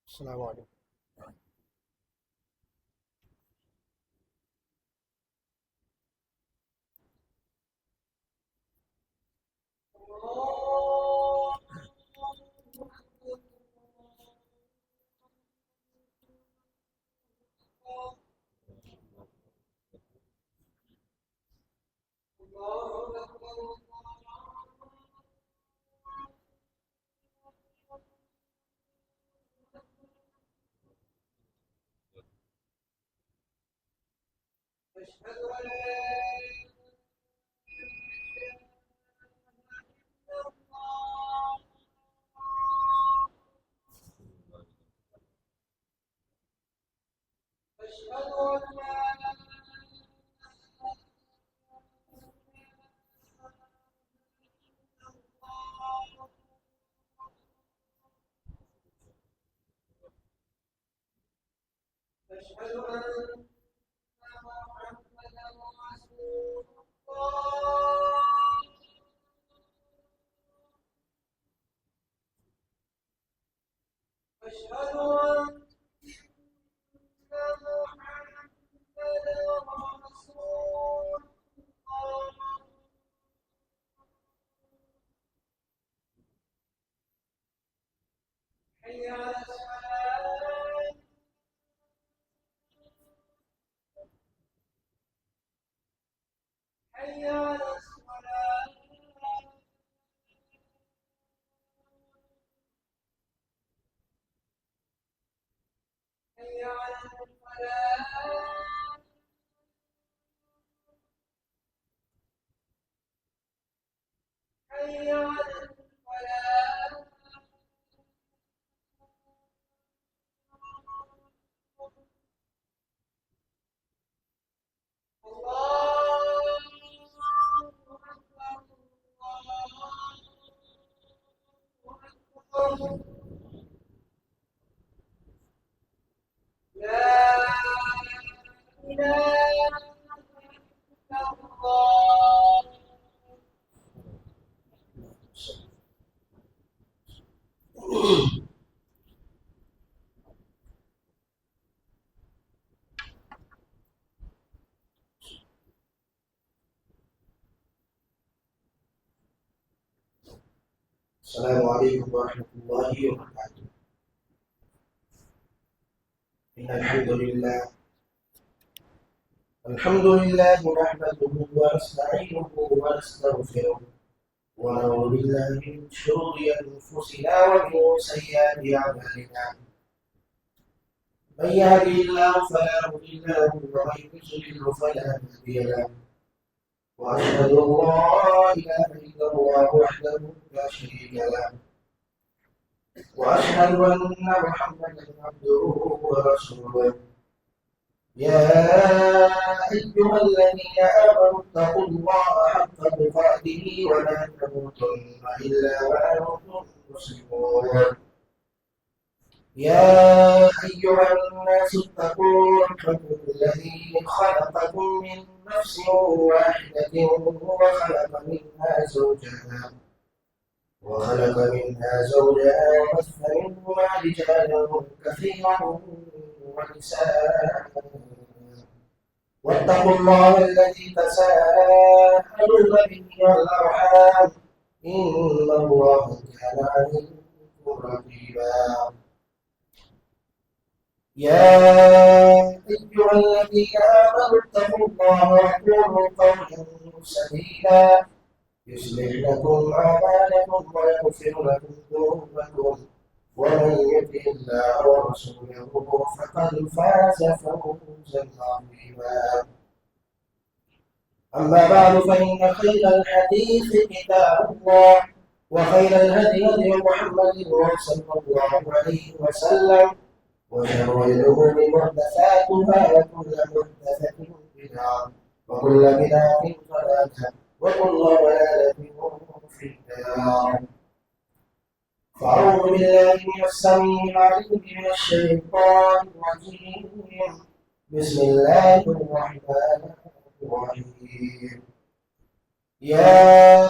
السلام علیکم. السلام علیکم ورحمۃ اللہ وبرکاتہ. الحمد لله نحمده ونستعينه ونستغفره ونعوذ بالله من شرور انفسنا ومن سيئات اعمالنا. من يهده الله فلا مضل له ومن يضلل فلا هادي له. واشهد ان لا اله الا الله وحده لا شريك له واشهد ان محمدا عبده ورسوله. يا أيها الذين آمنوا اتقوا الله حق تقاته ولا تموتن إلا وأنتم مسلمون. يا أيها الناس اتقوا ربكم الذي خلقكم من نفس واحدة وخلق منها زوجها وبث منهما رجالا كثيرا ونساء. واتقوا الله الذي تساءلون به والأرحام إن الله كان عليكم رقيبا. يا أيها الذين آمنوا اتقوا الله وقولوا قولا سديدا يصلح لكم أعمالكم ويغفر لكم ذنوبكم ومن يطع الله ورسوله فقد فاز فوزا عظيما. أما بعد فإن خير الحديث كتاب الله وخير الهدي هدي محمد صلى الله عليه وسلم وشر الأمور محدثاتها وكل محدثة بدعة وكل بدعة ضلالة وكل ضلالة في النار. فأعوذ بالله من السميع العليم من الشيطان الرجيم. بسم الله الرحمن الرحيم. يا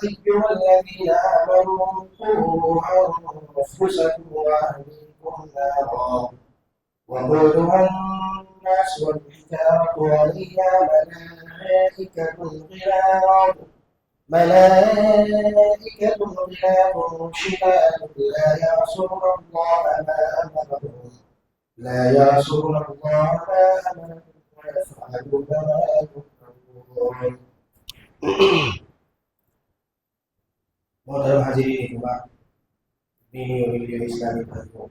أيها الذين آمنوا قوا أنفسكم وأهليكم نارا وقودها الناس والحجارة عليها ملائكة غلاظ شداد لا يعصون الله ما أمرهم ويفعلون ما يؤمرون. محترم حاضرین اکرام، دینی اور ملی اسلامی بھائیوں،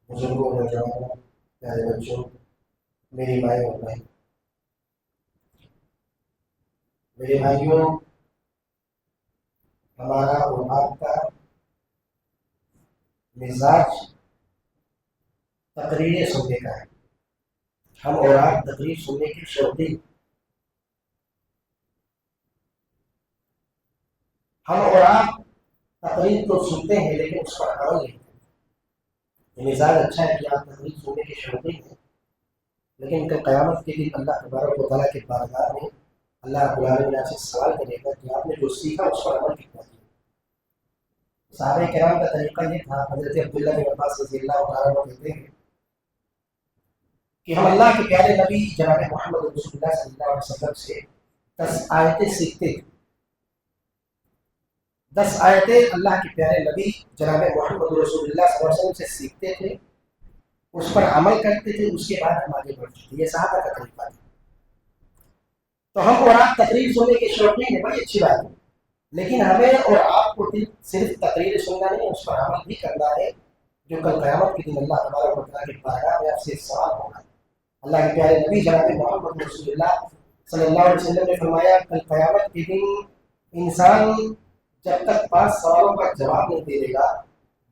بزرگوں، نوجوانوں، پیارے بچوں، میری مائیں اور بہن، میرے بھائیوں، ہمارا اور آپ کا مزاج تقریریں سننے کا ہے. ہم اور آپ تقریر سننے کے شوقین. ہم اور آپ تقریر تو سنتے ہیں لیکن اس پر عمل نہیں کرتے. مزاج اچھا ہے کہ آپ تقریر سننے کے شوقین ہیں، لیکن کل قیامت کے دن اللہ تبارک و تعالیٰ کے بارگاہ میں اللہ رب العالمین آپ سے سوال کرے گا کہ آپ نے جو سیکھا اس پر عمل کتنا کیا. صحابہ کرام کا طریقہ یہ تھا. حضرت عبداللہ بن عباس رضی اللہ تعالیٰ عنہ کہتے ہیں کہ ہم اللہ کے پیارے نبی جناب محمد رسول اللہ صلی اللہ علیہ وسلم سے 10 آیتیں سیکھتے تھے. 10 آیتیں اللہ کے پیارے نبی جناب محمد رسول اللہ صلی اللہ علیہ وسلم سے سیکھتے تھے، اس پر عمل کرتے تھے، اس کے بعد ہم آگے بڑھتے تھے. یہ صحابہ کا طریقہ تھا. تو ہم اور آپ تقریر سننے کے شوقین ہیں، بڑی اچھی بات ہے، لیکن ہمیں اور آپ کو صرف تقریر سننا نہیں، اس پر عمل بھی کرنا ہے، جو کل قیامت کے دن اللہ تبارک و تعالیٰ کے بارگاہ میں آپ سے سوال ہوگا. اللہ کے پیارے نبی جناب محمد رسول اللہ صلی اللہ علیہ وسلم نے فرمایا کل قیامت کے دن انسان جب تک 5 سوالوں کا جواب نہیں دے دے گا،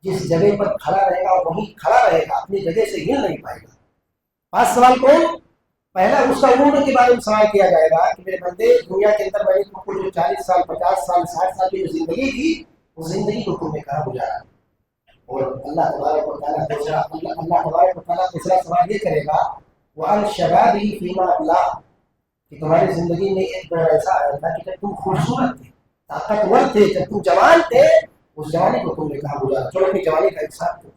جس جگہ پر کھڑا رہے گا وہیں کھڑا رہے گا، اپنی جگہ سے ہل نہیں پائے گا. 5 سوال کون؟ پہلا اس کا عمر کے بارے میں سوال کیا جائے گا کہ میرے بندے دنیا کے اندر میں نے تم کو جو 40 سال 50 سال 60 سال کی جو زندگی تھی اس زندگی کو تم نے کہاں گزارا. اور اللہ تبارک و تعالیٰ دوسرا سوال یہ کرے گا وَعَنْ شَبَابِهِ فِيمَا أَبْلَاهُ، کہ تمہاری زندگی میں ایک دور ایسا آیا تھا کہ جب تم خوبصورت تھے، طاقتور تھے، جب تم جوان تھے، اس جوانی کو تم نے کہاں گزارا. جو اپنی جوانی کا حساب تھا.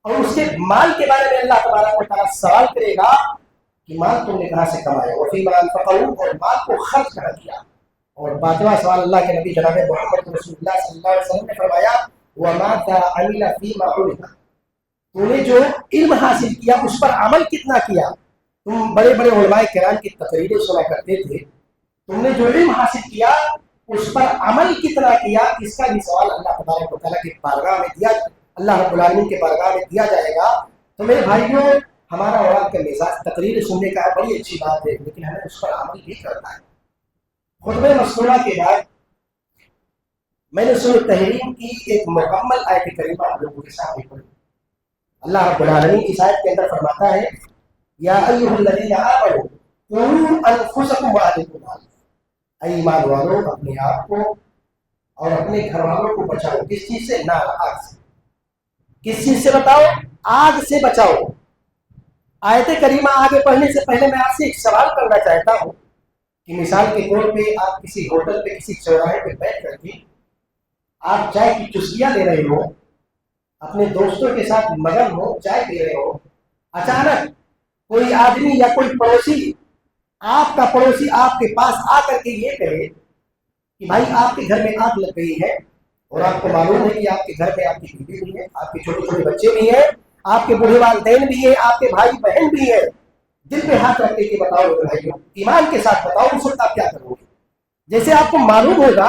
اور اس کے مال کے بارے میں اللہ تبارک و تعالیٰ سوال کرے گا کہ مال تم نے کہاں سے کمایا، وَفِيمَا أَنفَقْتُمْ، اور مال کو خرچ کہاں کیا. اور 5واں سوال اللہ کے نبی جناب محمد رسول اللہ صلی اللہ علیہ وسلم نے فرمایا وَمَاذَا عَمِلَ فِيمَا عُلِمَ، تم نے جو علم حاصل کیا اس پر عمل کتنا کیا. تم بڑے بڑے علماء کرام کی تقریریں سنا کرتے تھے، تم نے جو علم حاصل کیا اس پر عمل کتنا کیا، اس کا بھی سوال اللہ تبارک و تعالیٰ کے بارگاہ میں دیا، اللہ رب العالمین کے بارگاہ میں دیا جائے گا. تو میرے بھائیوں، ہمارا اور آپ کا مزاج تقریر سننے کا بڑی اچھی بات ہے، لیکن ہمیں اس پر عمل بھی کرنا ہے. خطبہ مسنونہ کے بعد میں نے سورۃ تحریم کی ایک مکمل آیت کریمہ آپ لوگوں کے سامنے پڑھی. اللہ رب العالمین اس آیت کے اندر فرماتا ہے یا ایھا الذین آمنوا قوا انفسکم واہلیکم نارا، اے ایمان والو اپنے آپ کو اور اپنے گھر والوں کو بچاؤ. کس چیز سے؟ نار، آگ سے. کس چیز سے بتاؤ؟ آگ سے بچاؤ. آیت کریمہ آگے پڑھنے سے پہلے میں آپ سے ایک سوال کرنا چاہتا ہوں کہ مثال کے طور پہ آپ کسی ہوٹل پہ کسی چوراہے پہ بیٹھ کر کے آپ چائے کی چسکیاں لے رہے ہو، اپنے دوستوں کے ساتھ مگن ہو، چائے پی رہے ہو، اچانک کوئی آدمی یا کوئی پڑوسی، آپ کا پڑوسی آپ کے پاس آ کر کے یہ کہے کہ بھائی آپ کے گھر میں آگ لگ گئی ہے، اور آپ کو معلوم ہے کہ آپ کے گھر میں آپ کی بیوی بھی ہے، آپ کے چھوٹے چھوٹے بچے بھی ہیں، آپ کے بوڑھے والدین بھی ہیں، آپ کے بھائی بہن بھی ہیں. دل پہ ہاتھ رکھ کے بتاؤ بھائیوں، ایمان کے ساتھ بتاؤ اس وقت آپ کیا کرو گے؟ جیسے آپ کو معلوم ہوگا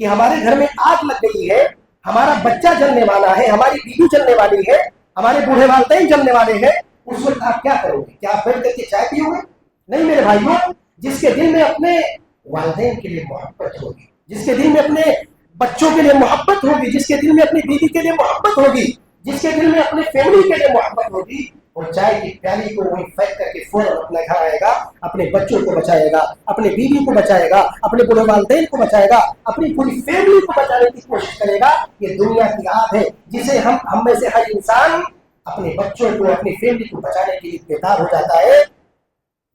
کہ ہمارے گھر میں آگ لگ گئی ہے، ہمارا بچہ جلنے والا ہے، ہماری بیوی جلنے والی ہے، ہمارے بوڑھے والدین جلنے والے ہیں، اس وقت آپ کیا کرو گے؟ کیا آپ بیٹھ کر کے چائے پیو گے؟ نہیں میرے بھائیوں. جس کے دل میں اپنے والدین کے لیے محبت ہوگی، جس کے دل میں اپنے بچوں کے لیے محبت ہوگی، جس کے دل میں اپنی بیوی کے لیے محبت ہوگی، جس کے دل میں اپنے فیملی کے لیے محبت ہوگی، اور چائے کی پیالی کو وہیں پھینک کر کے فوراً اپنے گھر آئے گا، اپنے بچوں کو بچائے گا، اپنے بیوی کو بچائے گا، اپنے بڑے والدین کو بچائے گا، اپنی پوری فیملی کو بچانے کی کوشش کرے گا. یہ دنیا کی آگ ہے جسے ہم میں سے ہر انسان اپنے بچوں کو، اپنی فیملی کو بچانے کے لیے بیدار ہو جاتا ہے.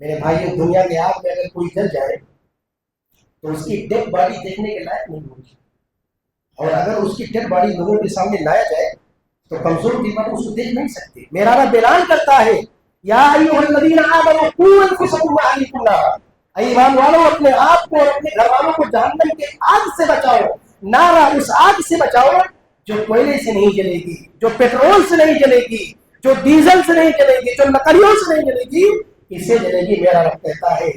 میرے بھائیوں، دنیا کی آگ میں اگر کوئی جل جائے تو اس کی ڈیڈ باڈی دیکھنے کے لائق نہیں ہوگی. اور اگر اس کی ڈیڈ باڈی لوگوں کے سامنے لایا جائے تو کمزور دیوار اس کو دیکھ نہیں سکتے. میرا رب اعلان کرتا ہے یا ایھا الذین آمنوا قوا انفسکم واہلیکم نارا، اے ایمان والو اپنے آپ کو اور اپنے گھر والوں کو جہنم کے آگ سے بچاؤ. نارا، اس آگ سے بچاؤ جو کوئلے سے نہیں جلے گی، جو پیٹرول سے نہیں جلے گی، جو ڈیزل سے نہیں جلے گی، جو لکڑیوں سے نہیں جلے گی، اس سے جلے گی. میرا رب کہتا ہے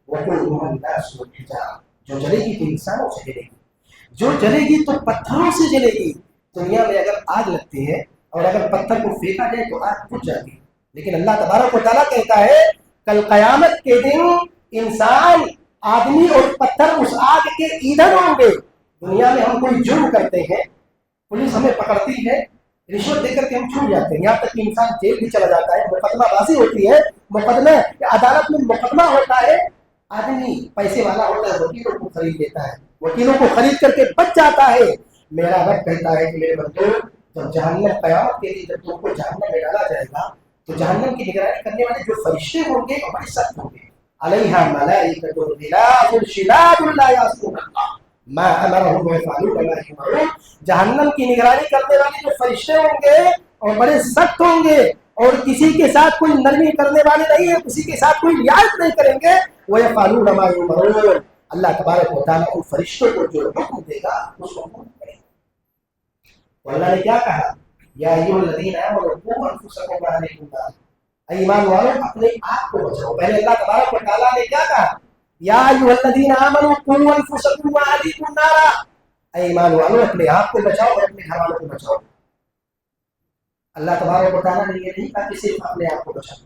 وَقُودُهَا النَّاسُ وَالْحِجَارَةُ، جو جلے گی تو انسانوں سے جلے گی، جو جلے گی تو پتھروں سے جلے گی. دنیا میں اگر آگ لگتی ہے اور اگر پتھر کو پھینکا جائے تو آگ بجھ جاتی ہے، لیکن اللہ تبارک و تعالیٰ کہتا ہے کل قیامت کے دن انسان، آدمی اور پتھر اس آگ کے ایندھن ہوں گے. دنیا میں ہم کوئی جرم کرتے ہیں، پولیس ہمیں پکڑتی ہے، رشوت دے کر کے ہم چھوٹ جاتے ہیں، یہاں تک کہ انسان جیل بھی چلا جاتا ہے، مقدمہ بازی ہوتی ہے، مقدمہ عدالت میں مقدمہ ہوتا ہے. آدمی پیسے والا ہوتا ہے، وکیلوں کو خرید لیتا ہے، وکیلوں کو خرید کر کے بچ جاتا ہے. میرا رب کہتا ہے کہ میرے بندو، جب جہنم قیامت کے لیے جب تم کو جہنم میں ڈالا جائے گا تو جہنم کی نگرانی کرنے والے جو فرشتے ہوں گے وہ بڑے سخت ہوں گے. علیہا ملائکۃ غلاظ شداد لا یعصون اللہ ما امرهم ويفعلون ما یؤمرون. جہنم کی نگرانی کرنے والے جو فرشتے ہوں گے اور بڑے سخت ہوں گے اور کسی کے ساتھ کوئی نرمی کرنے والے نہیں ہیں، کسی کے ساتھ کوئی رعایت نہیں کریں گے. وَيَفْعَلُونَ مَا يُؤْمَرُونَ. اللہ تبارک و تعالیٰ ان فرشتوں کو جو حکم دے گا اس کو پورا کرے گا. تو اللہ نے کیا کہا یا ایھا الذین آمنوا قوا انفسکم واہلیکم نارا، اے ایمان والو اپنے آپ کو بچاؤ. پہلے اللہ تبارک و تعالیٰ نے کیا کہا یا ایھا الذین آمنوا قوا انفسکم واہلیکم نارا، اے ایمان والو اپنے آپ کو بچاؤ اور اپنے گھر والوں کو بچاؤ. اللہ تبارک و تعالیٰ نے یہ نہیں کہا کہ صرف اپنے آپ کو بچاؤ.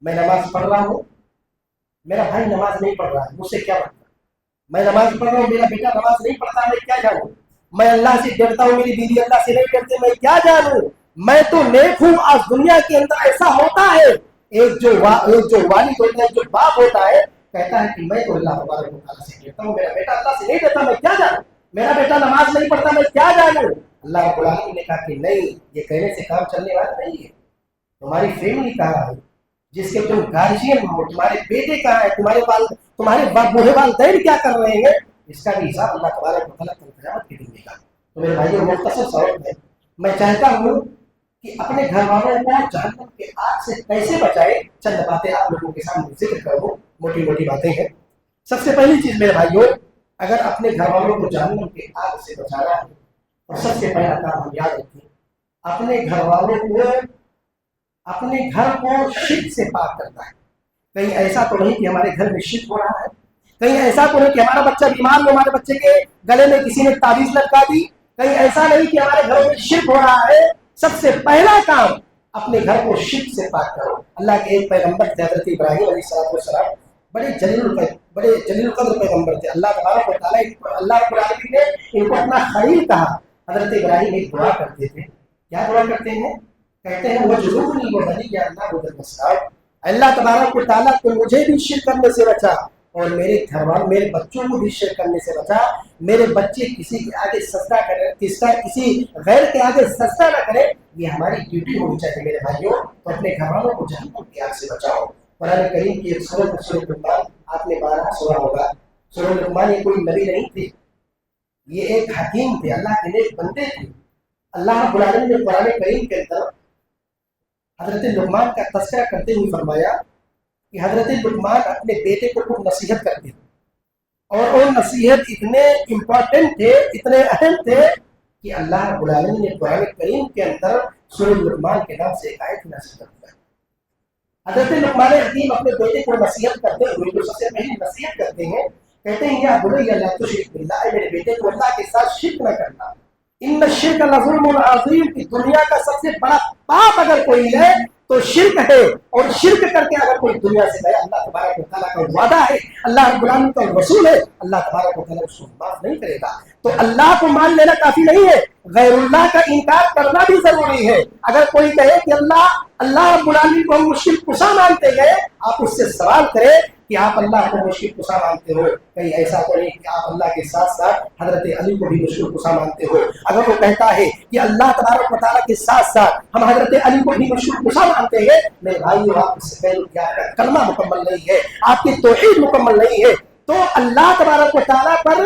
میں نماز پڑھ رہا ہوں، میرا بھائی نماز نہیں پڑھ رہا ہے، مجھ سے کیا بنتا؟ میں نماز پڑھ رہا ہوں، میرا بیٹا نماز نہیں پڑھتا، میں کیا جانوں؟ میں اللہ سے ڈرتا ہوں، میری بیوی اللہ سے نہیں ڈرتے، میں کیا جانوں؟ میں تو نیک ہوں. آج دنیا کے اندر ایسا ہوتا ہے، ایک جو والد ہوتا ہے، جو باپ ہوتا ہے، کہتا ہے کہ میں تو اللہ تبارک و تعالیٰ سے ڈرتا ہوں، میرا بیٹا اللہ سے نہیں ڈرتا، میں کیا جانوں؟ میرا بیٹا نماز نہیں پڑھتا، میں کیا جانوں؟ اللہ رب العالمین نے کہا کہ نہیں، یہ کہنے سے کام چلنے والا نہیں ہے. تمہاری فیملی کہاں ہے جس کے تم گارجین ہو؟ تمہارے بیٹے کہاں ہے؟ تمہارے بوڑھے والدین کیا کر رہے ہیں؟ اس کا بھی حساب اللہ تبارک و تعالیٰ قیامت کے دن دے گا. تو میرے بھائیوں مختصر سبق ہے، میں چاہتا ہوں کہ اپنے گھر والوں کو جہنم کے آگ سے کیسے بچائے، چند باتیں آپ لوگوں کے سامنے ذکر کروں. موٹی موٹی باتیں ہیں. سب سے پہلی چیز میرے بھائیوں، اگر اپنے گھر والوں کو جہنم کے آگ سے بچانا ہے تو سب سے پہلا کام ہم یاد رکھیں، اپنے گھر والوں کو، اپنے گھر کو شرک سے پاک کرنا ہے. کہیں ایسا تو نہیں کہ ہمارے گھر میں شرک ہو رہا ہے، کہیں ایسا تو نہیں کہ ہمارا بچہ بیمار ہو، ہمارے بچے کے گلے میں کسی نے تعویذ لٹکا دی، کہیں ایسا نہیں کہ ہمارے گھروں میں شرک ہو رہا ہے. سب سے پہلا کام اپنے گھر کو شرک سے پاک کرو. اللہ کے ایک پیغمبر تھے حضرت ابراہیم علیہ السلام، بڑے جلیل القدر پیغمبر تھے. اللہ تبارک و تعالیٰ، اللہ رب العالمین نے ان کو اپنا خلیل کہا. حضرت ابراہیم ایک دعا کرتے تھے. کیا دعا کرتے ہیں؟ کہتے ہیں وَجْنُبْنِي وَبَنِيَّ أَن نَعْبُدَ الْأَصْنَامَ. اللہ تبارک و تعالیٰ تو مجھے بھی شرک کرنے سے بچا اور میرے گھر والوں، میرے بچوں کو بھی شرک کرنے سے بچا. میرے بچے کسی کے آگے سجدہ کرے، کسی غیر کے آگے سجدہ نہ کرے. یہ ہماری ڈیوٹی ہونی چاہیے میرے بھائیوں. تو اپنے گھر والوں کو جہنم کی آگ سے بچاؤ. قرآن کریم کی ایک سورۃ لقمان آپ نے بارہ سنا ہوگا. سورۃ لقمان یہ کوئی نبی نہیں تھے، یہ ایک حکیم تھے، اللہ کے نیک بندے تھے. اللہ رب العالمین نے قرآن کریم کے اندر حضرت لقمان کا تذکرہ کرتے ہوئے فرمایا کہ حضرت لقمان اپنے بیٹے کو خوب نصیحت کرتے تھے اور وہ نصیحت اتنے امپورٹنٹ تھے، اتنے اہم تھے کہ اللہ رب العالمین نے قرآن کریم کے اندر سورۃ لقمان کے نام سے ایک آیت نازل کر دیا. حضرت لقمان حکیم اپنے بیٹے کو نصیحت کرتے ہوئے جو سب سے پہلی نصیحت کرتے ہیں، کہتے ہیں یا بنی لا تشرک باللہ، میرے بیٹے کو اللہ کے ساتھ شرک نہ کرنا. ان الشرک لظلم عظیم، کی دنیا کا سب سے بڑا پاپ اگر کوئی ہے تو شرک ہے. اور شرک کر کے اگر کوئی دنیا سے گیا، اللہ تبارک و تعالیٰ کا وعدہ ہے، اللہ رب العالمین کا رسول ہے، اللہ تبارک و تعالیٰ اس کو معاف نہیں کرے گا. تو اللہ کو مان لینا کافی نہیں ہے، غیر اللہ کا انکار کرنا بھی ضروری ہے. اگر کوئی کہے کہ اللہ رب العالمین کو ہم مشرک کشا مانتے ہیں، آپ اس سے سوال کریں کہ آپ اللہ کو مشرک کشا مانتے ہو؟ کہیں ایسا تو نہیں کہ آپ اللہ کے ساتھ ساتھ حضرت علی کو بھی مشرک کشا مانتے ہو؟ اگر وہ کہتا ہے کہ اللہ تبارک و تعالیٰ کے ساتھ ساتھ ہم حضرت علی کو بھی مشرک کشا مانتے ہیں، میرے بھائیو آپ اس سے پہلے کیا کلمہ مکمل نہیں ہے، آپ کی توحید مکمل نہیں ہے. تو اللہ تبارک و تعالیٰ پر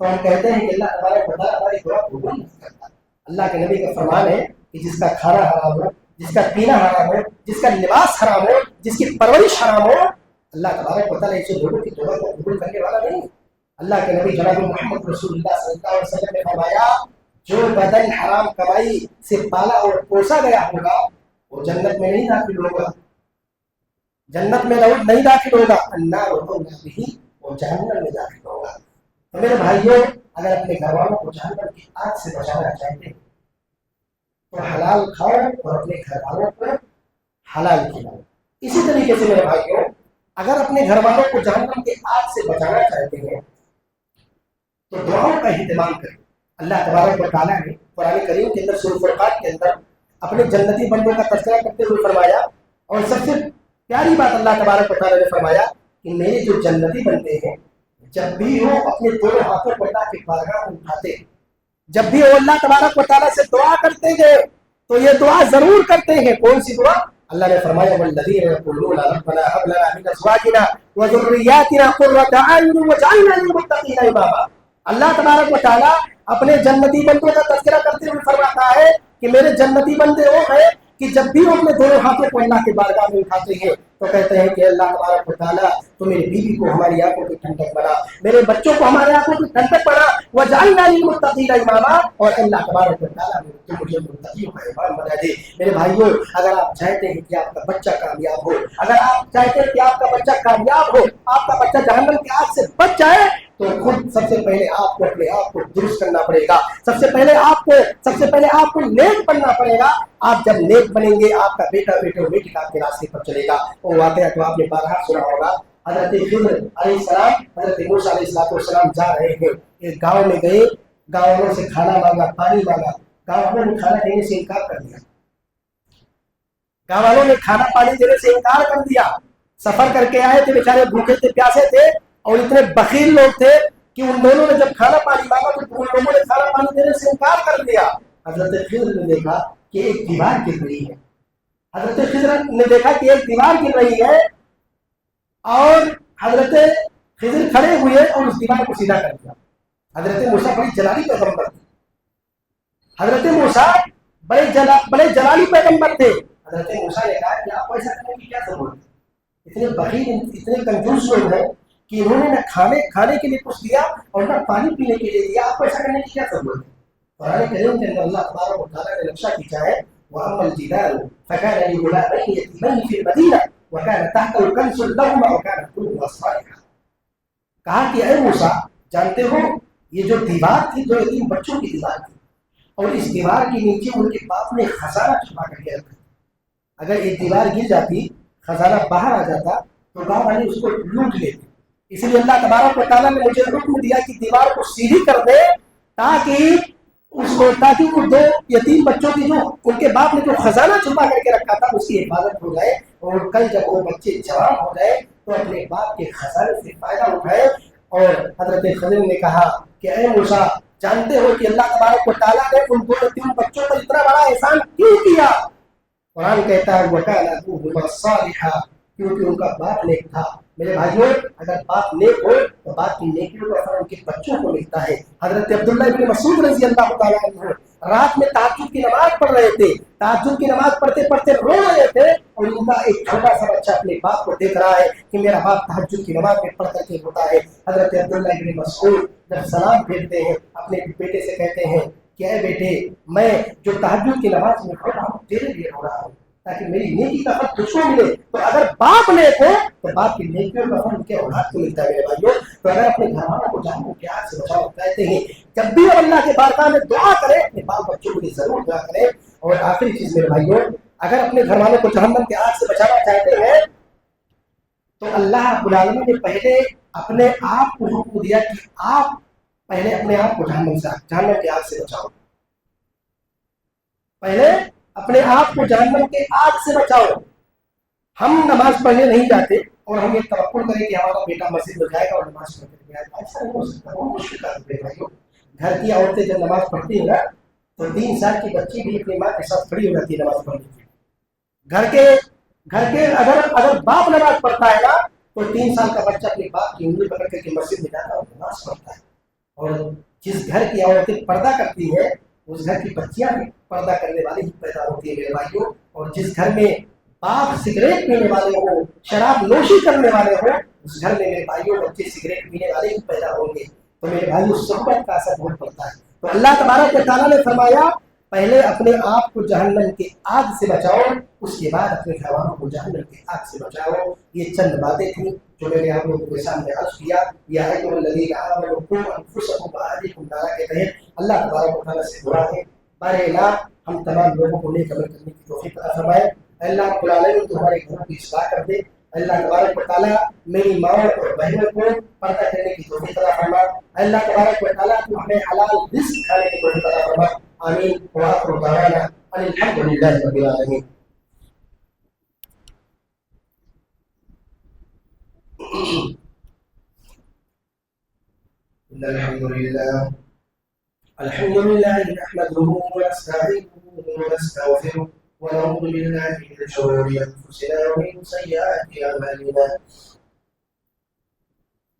تو ہم کہتے ہیں کہ اللہ تبارک و تعالیٰ ہماری دعا قبول نہیں کرتا۔ اللہ کے نبی کا فرمان ہے کہ جس کا کھانا حرام ہو، جس کا پینا حرام ہو، جس کا لباس حرام ہو، جس کی پرورش حرام ہو، اللہ تبارک و تعالیٰ ایسے لوگوں کی دعا کو قبول کرنے والا نہیں۔ اللہ کے نبی جناب محمد رسول اللہ صلی اللہ علیہ وسلم نے فرمایا جو بدن حرام کمائی سے پالا اور پوسا گیا ہوگا وہ جنت میں نہیں داخل ہوگا، جنت میں نہیں داخل ہوگا، النار بھی وہ جہنم میں داخل ہوگا۔ تو میرے بھائیوں، اگر اپنے گھر والوں کو جہنم کی آگ سے بچانا چاہتے ہیں تو حلال کھاؤ اور اپنے گھر والوں کو حلال کھلاؤ۔ اسی طریقے سے میرے بھائیوں، اگر اپنے گھر والوں کو جہنم کی آگ سے بچانا چاہتے ہیں تو دعاؤں کا اہتمام کریں۔ اللہ تبارک و تعالیٰ نے قرآن کریم کے اندر سورۃ فرقان کے اندر اپنے جنتی بندوں کا تذکرہ کرتے ہوئے فرمایا، اور سب سے پیاری بات اللہ تبارک و تعالیٰ نے فرمایا کہ میرے جو جنتی بندے ہیں جب بھی وہ اپنے دونوں ہاتھوں کو اللہ کی بارگاہ میں اٹھاتے، جب بھی وہ اللہ تبارک و تعالیٰ سے دعا کرتے ہیں تو یہ دعا ضرور کرتے ہیں۔ کون سی دعا؟ اللہ نے فرمایا والذین یقولون ربنا هب لنا من ازواجنا وذرياتنا قرة اعین واجعلنا للمتقین اماما۔ اللہ تبارک و تعالیٰ اپنے جنتی بندوں کا تذکرہ کرتے ہوئے فرماتا ہے کہ میرے جنتی بندے وہ ہیں کہ جب بھی وہ اپنے دونوں ہاتھوں کو اللہ کے بارگاہ میں اٹھاتے ہیں تو کہتے ہیں کہ اللہ تبارک و تعالیٰ تو میری بیوی کو ہماری آنکھوں کی ٹھنڈک بنا، میرے بچوں کو ہمارے آنکھوں کی ٹھنڈک بنا، وجعلنا للمتقین اماما، اور اللہ تبارک و تعالیٰ مجھے متقیوں کا امام بنا دے۔ میرے بھائیوں، اگر آپ چاہتے ہیں کہ آپ کا بچہ کامیاب ہو، اگر آپ چاہتے ہیں کہ آپ کا بچہ کامیاب ہو، آپ کا بچہ جہنم کی آگ سے بچ جائے، تو خود سب سے پہلے آپ کو اپنے آپ کو درست کرنا پڑے گا، سب سے پہلے آپ کو نیک بننا پڑے گا۔ آپ جب نیک بنیں گے آپ کا بیٹا بیٹی آپ کے راستے پر چلے گا۔ وہ واقعہ تو آپ نے بارہا سنا ہوگا، حضرت خضر علیہ السلام حضرت موسیٰ علیہ السلام جا رہے ہیں، ایک گاؤں میں گئے، گاؤں والوں سے کھانا مانگا، پانی مانگا، گاؤں والوں نے کھانا دینے سے انکار کر دیا، گاؤں والوں نے کھانا پانی دینے سے انکار کر دیا۔ سفر کر کے آئے تھے، بیچارے بھوکے تھے، پیاسے تھے، اور اتنے بخیل لوگ تھے کہ ان دونوں نے جب کھانا پانی مانگا تو ان لوگوں نے کھانا پانی دینے سے انکار کر دیا۔ حضرت خضر نے دیکھا کہ ایک دیوار گر رہی ہے، حضرت خضر نے دیکھا کہ ایک دیوار گر رہی ہے، اور حضرت خضر کھڑے ہوئے اور اس دیوار کو سیدھا کر دیا۔ حضرت موسیٰ بڑی جلالی پیغمبر تھے، حضرت موسیٰ بڑے جلالی پیغمبر تھے۔ حضرت موسیٰ نے کہا کہ آپ کو ایسا کرنے کی کیا ضرورت ہے؟ اتنے بخیل، اتنے کنجوس لوگ ہیں کہ انہوں نے نہ کھانے کے لیے کچھ دیا اور نہ پانی پینے کے لیے دیا، آپ کو ایسا کرنے کی کیا ضرورت ہے؟ قرآن کریم کے اندر اللہ تبارک و تعالیٰ نے نقشہ کھینچا ہے، وَأَمَّا الْجِدَارُ فَكَانَ لِغُلَامَيْنِ يَتِيمَيْنِ فِي الْمَدِينَةِ وَكَانَ تَحْتَهُ كَنْزٌ لَهُمَا وَكَانَ أَبُوهُمَا صَالِحًا۔ کہا کہ اے موسیٰ، جانتے ہو یہ جو دیوار تھی جو یتیم بچوں کی دیوار تھی، اور اس دیوار کے نیچے ان کے باپ نے خزانہ چھپا کر کے رکھا، اگر یہ دیوار گر جاتی، خزانہ باہر آ جاتا تو گاؤں والے اس کو لوٹ لیتے۔ اس لیے اللہ تبارک و تعالیٰ نے مجھے حکم دیا کہ دیوار کو سیدھی کر دے تاکہ وہ دو یتیم بچوں کی جو ان کے باپ نے جو خزانہ چھپا کر کے رکھا تھا اس کی حفاظت ہو جائے، اور کل جب وہ بچے جوان ہو جائے تو اپنے باپ کے خزانے سے فائدہ اٹھائے۔ اور حضرت خضر نے کہا کہ اے موسیٰ، جانتے ہو کہ اللہ تبارک و تعالیٰ نے ان دو یتیم بچوں پر اتنا بڑا احسان کیوں کیا؟ قرآن کہتا ہے وَكَانَ أَبُوهُمَا صَالِحًا، کیونکہ ان کا باپ نیک تھا۔ میرے بھائیوں، اگر باپ نیک ہو تو باپ کی نیکیوں کا اثر ان کے بچوں کو ملتا ہے۔ حضرت عبداللہ ابن مسعود رضی اللہ تعالیٰ عنہ رات میں تہجد کی نماز پڑھ رہے تھے، تہجد کی نماز پڑھتے پڑھتے رو رہے تھے، اور ان کا ایک چھوٹا سا بچہ اپنے باپ کو دیکھ رہا ہے کہ میرا باپ تہجد کی نماز میں پڑھ کر کے روتا ہے۔ حضرت عبداللہ ابن مسعود جب سلام پھیرتے ہیں اپنے بیٹے سے کہتے ہیں کہ اے بیٹے، میں جو تہجد کی نماز میں رو رہا ہوں تیرے لیے رو رہا ہوں تاکہ میری نیکی کا پھل تجھ کو ملے۔ تو اگر باپ نیک ہو تو باپ کی نیکیوں کا پھل ان کے اولاد کو ملتا ہے۔ میرے بھائیوں، تو اگر اپنے گھر والوں کو جہنم کی آگ سے بچاؤ کہتے ہیں، جب بھی وہ اللہ کے بارگاہ میں دعا کرے اپنے بال بچوں کے لیے ضرور دعا کرے۔ اور آخری چیز میرے بھائیوں، اگر اپنے گھر والوں کو جہنم کی آگ سے بچانا چاہتے ہیں تو اللہ رب العالمین نے پہلے اپنے آپ کو حکم دیا کہ آپ پہلے اپنے آپ کو جہنم کی آگ سے بچاؤ، پہلے اپنے آپ کو جہنم کے آگ سے بچاؤ۔ ہم نماز پڑھنے نہیں جاتے اور ہم یہ توقع کریں کہ ہمارا بیٹا مسجد میں جائے گا اور نماز پڑھ کے آئے گا، ایسا نہیں ہو سکتا، بہت مشکل کام ہے بھائیوں۔ گھر کی عورتیں جب نماز پڑھتی ہیں نا تو 3 سال کی بچی بھی اپنی ماں کے ساتھ کھڑی ہو جاتی ہے نماز پڑھنے کے لیے۔ گھر کے اگر باپ نماز پڑھتا ہے نا تو 3 سال کا بچہ اپنے باپ کی انگلی پکڑ کر کے مسجد میں جاتا ہے اور نماز پڑھتا ہے۔ اور جس گھر کی عورتیں پردہ کرتی ہیں اس گھر کی بچیاں بھی پردہ کرنے والی ہی پیدا ہوتی ہے میرے بھائیوں. اور جس گھر میں باپ سگریٹ پینے والے ہوں، شراب نوشی کرنے والے ہوں، اس گھر میں میرے بھائیوں بچے سگریٹ پینے والے ہی پیدا ہوں گے. تو میرے بھائیوں صحبت کا اثر بہت پڑتا ہے. تو اللہ تبارک و تعالیٰ نے فرمایا پہلے اپنے آپ کو جہنم کی آگ سے بچاؤ، اس کے بعد اپنے گھر والوں کو جہنم کی آگ سے بچاؤ. یہ چند باتیں تھیں جو میں نے آپ لوگوں کے سامنے عرض کیا. یا ایھا الذین آمنوا قوا انفسکم واہلیکم نارا کے تحت اللہ تبارک و تعالیٰ سے دعا ہے بارے اللہ ہم تمام لوگوں کو نیک عمل کرنے کی توفیق عطا فرمائے. اللہ رب العالمین تمہارے گھروں کی اصلاح کر دے. اللہ تبارک و تعالیٰ میری ماں اور بہنوں کو پردہ کرنے کی توفیق عطا فرما. اللہ تبارک و تعالیٰ تو ہمیں حلال رزق کھانے کی توفیق عطا فرما. آمین. وآخر دعوانا ان الحمد للہ رب العالمین. الحمد لله نحمده ونستعينه ونستغفره ونعوذ بالله من شرور انفسنا ومن سيئات اعمالنا.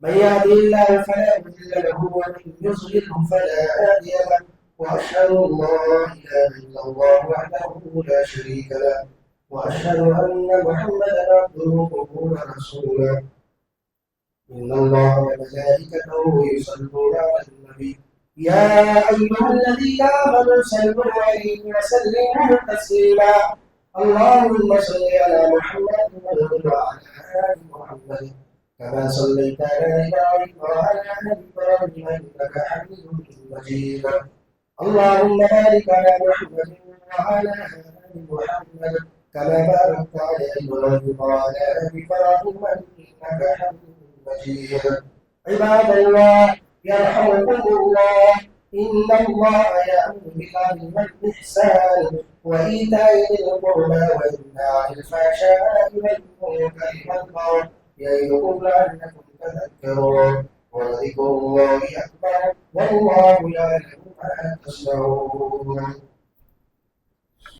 من يهده الله فلا مضل له ومن يضلله فلا هادي له. واشهد ان لا اله الا الله وحده لا شريك له واشهد ان محمدا عبده ورسوله. ان الله وملائكته يصلون على النبي يا أيها الذين آمنوا صلوا عليه وسلموا تسليما. اللهم صل على محمد وعلى آل محمد كما صليت على إبراهيم وعلى آل إبراهيم إنك حميد مجيد. اللهم بارك على محمد وعلى آل محمد كما باركت على إبراهيم وعلى آل إبراهيم إنك حميد مجيد. عباد الله يرحمكم الله. إن الله يأمر بالعدل والإحسان وإيتاء ذي القربى وينهى عن الفحشاء والمنكر والبغي يعظكم لعلكم تذكرون. ولذكر الله أكبر والله يعلم ما تصنعون.